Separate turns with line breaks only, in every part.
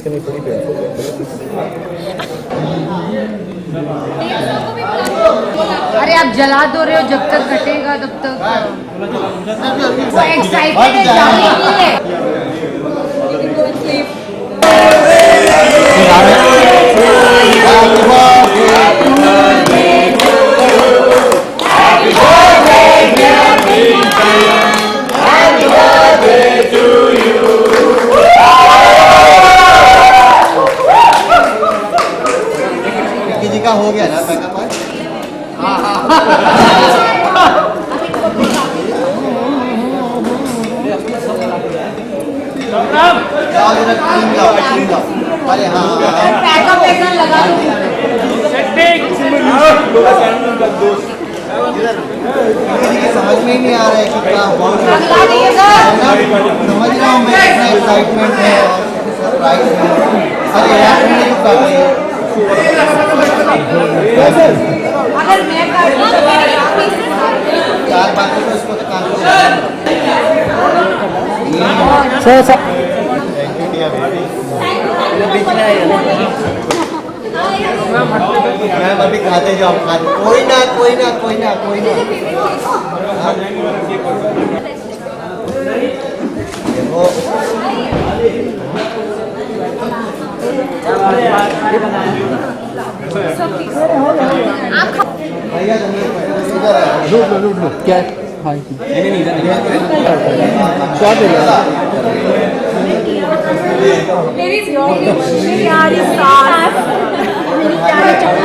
करनी पड़ी पेंसिल।
अरे आप जला दो रहे हो, जब तक घटेगा तब तक वो एक्साइटेड है जाने के लिए।
किसी का हो गया ना पैकअप? अरे हाँ
पैकअप ऐसा लगा
समझ में ही नहीं आ रहा है कि क्या समझ रहा हूँ मैं, इतना एक्साइटमेंट है और सरप्राइज है। अरे यार नहीं रुक पाती है।
अगर मैं
चार बातें तो इसको तो काम मैम अभी खाते जाओ, खाते कोई ना कोई ना कोई ना कोई ना। भैया लूट लो क्या?
मेरी प्यारी सास, मेरी प्यारी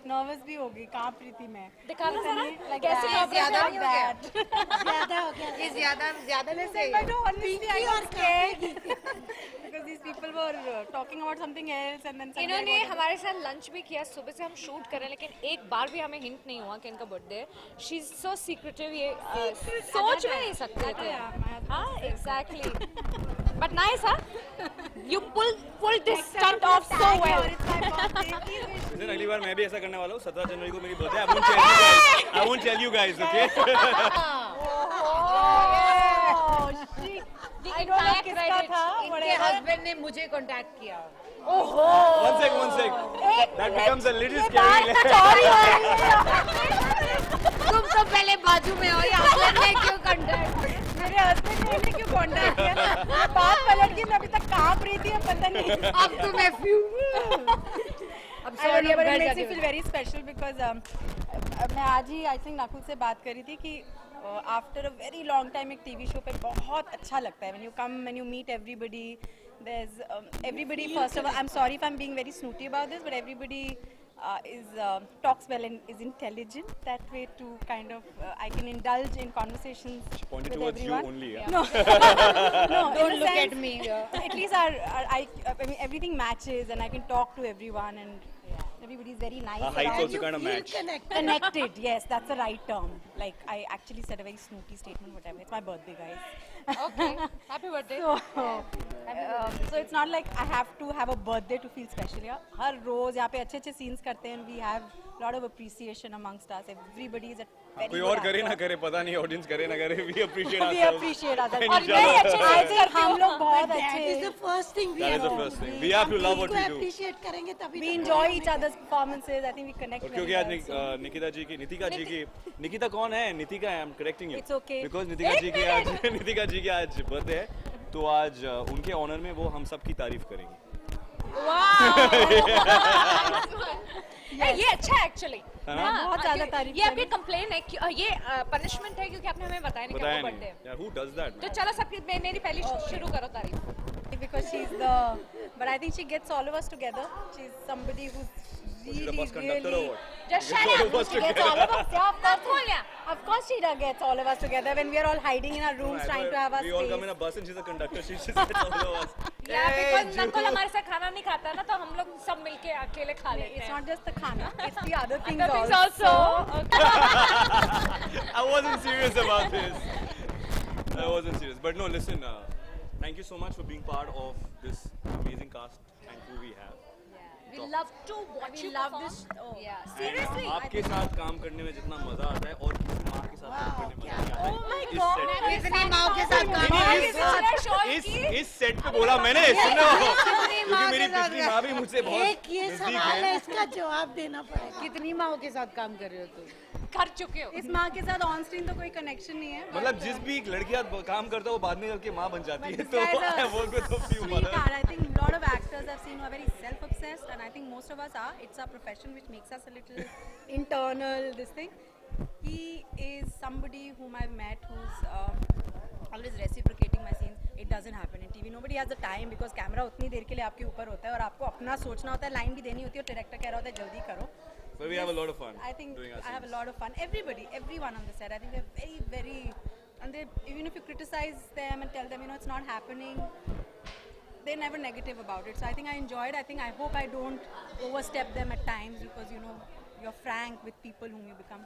नर्वस भी होगी, कांप रही थी मैं।
दिखाना जरा
कैसे
ज्यादा हो गया?
ज्यादा हो गया,
ये ज्यादा में से
because these people were talking about something else and then
इन्होंने हमारे साथ लंच भी किया, सुबह से हम शूट कर रहे हैं लेकिन एक बार भी हमें हिंट नहीं हुआ कि इनका बर्थडे है। शी इज सो सीक्रेटिव, ये सोच भी नहीं सकते थे। हाँ एग्जैक्टली, बट नाइस हाँ, you pull this stunt off so well.
अगली बार मैं भी ऐसा करने वाला हूँ। 17 जनवरी को मेरी birthday. I won't tell you guys, okay?
इनके हस्बैंड ने मुझे कांटेक्ट किया।
One sec. That becomes a little scary.
तुम तो पहले बाजू में हो, या हस्बैंड ने क्यों कांटेक्ट?
मेरे हस्बैंड ने क्यों कांटेक्ट किया? बात पलट गई, मैं अभी तक कांप रही थी, पता नहीं।
अब तो मैं अब सॉरी, अब घर जाके
feel very special because मैं आज ही आई थिंक नकुल से बात करी थी कि after a very long time एक टीवी शो पे बहुत अच्छा लगता है when you meet everybody. There's everybody, first of all, I'm sorry if I'm being very snooty about this, but everybody talks well and is intelligent that way to kind of I can indulge in conversations
Pointed
with
towards
everyone.
you only, yeah.
No,
Don't look at me.
At least I mean everything matches and I can talk to everyone and everybody's very nice.
Our heights
around.
also kind of match.
Connected, yes, that's the right term. Like I actually said a very snooty statement, whatever. It's my birthday, guys.
Okay, happy birthday.
So it's not like I have to have a birthday to feel special. Yeah, हर रोज यहाँ पे अच्छे scenes करते हैं. We have a lot of appreciation amongst us. Everybody is a very
कोई
good
और करे
actor.
ना करे पता नहीं, ऑडियंस करे ना करे, we appreciate
We
ourselves.
appreciate ourselves.
And
और
each
very
other.
अच्छे I think हम लोग बहुत अच्छे.
That is the first thing we
That is the
know.
first thing. We have to love what we do.
appreciate करेंगे तभी
We enjoy each other's performances. I think we connect
और
very
क्योंकि आज
well. So.
Nikita जी की, निकिता कौन है? नितिका है, I'm correcting you.
It's okay.
Because Nitika जी की आज बर्थडे है, तो आज उनके ऑनर में वो हम सब की तारीफ करेंगे।
ये अच्छा है एक्चुअली।
बहुत ज़्यादा तारीफ
ये आपकी कंप्लेन है कि ये पनिशमेंट है क्योंकि आपने हमें बताया नहीं कि आपका बर्थडे है।
यार who does that?
तो चलो सबकी मेरी पहली शुरू करो तारीफ।
Because but I think she gets all of us together. She's somebody who's
She's the
really,
bus conductor or
really.
what?
Just
Gets
shut
all
up.
of us
She gets
together.
all of us. Yeah, of course she gets all of us together when we are all hiding in our rooms trying to have our
We all come
space.
in a bus and she's a conductor. She just gets all of us.
Yeah,
Hey,
because
Juhu.
Nakul हमारे साथ खाना नहीं खाता ना, तो हम लोग सब मिलके अकेले खा लेते
It's
हैं।
not just the khana; it's the other things
Other things
also.
I wasn't serious about this. I wasn't serious. But no, listen, thank you so much for being part of this amazing cast and crew we have.
We love to watch you
love
perform.
this. Oh.
Yeah,
And
seriously.
आपके साथ काम करने में जितना मजा आता है और किसी माँ के साथ काम करने में मजा नहीं आता।
कितनी माओ के साथ काम
इस सेट पे बोला मैंने, सुनो, क्योंकि
माँ
मेरी
के साथ
पिछली माँ भी मुझसे बहुत
एक ये
नजदीक
सवाल है,
है।
इसका जवाब देना पड़ेगा।
कितनी माओ के साथ काम कर रहे हो तुम?
कर चुके हो।
इस माँ के साथ ऑन स्क्रीन तो कोई कनेक्शन नहीं है
मतलब जिस भी एक लड़की साथ काम करता है वो बाद में करके माँ बन जाती है, तो
guys are
I work with a few mothers.
sweetheart. I think a lot of actors I've seen who are very self-obsessed, and I think most of us are. It's our profession which makes us a little internal. This thing. He is somebody whom I've met who's always reciprocating my scenes. It doesn't happen in TV. Nobody has the time because camera उतनी देर के लिए आपके ऊपर होता है और आपको अपना सोचना होता है, लाइन भी देनी होती है और डायरेक्टर कह रहा होता है जल्दी करो.
So we have a lot of fun.
I think
doing our
I have a
scenes.
lot of fun. Everyone on the set, I think they're very, very, and they, even if you criticize them and tell them, you know, it's not happening, they're never negative about it. So I think I enjoyed. I hope I don't overstep them at times because, you know, you're frank with people whom you become.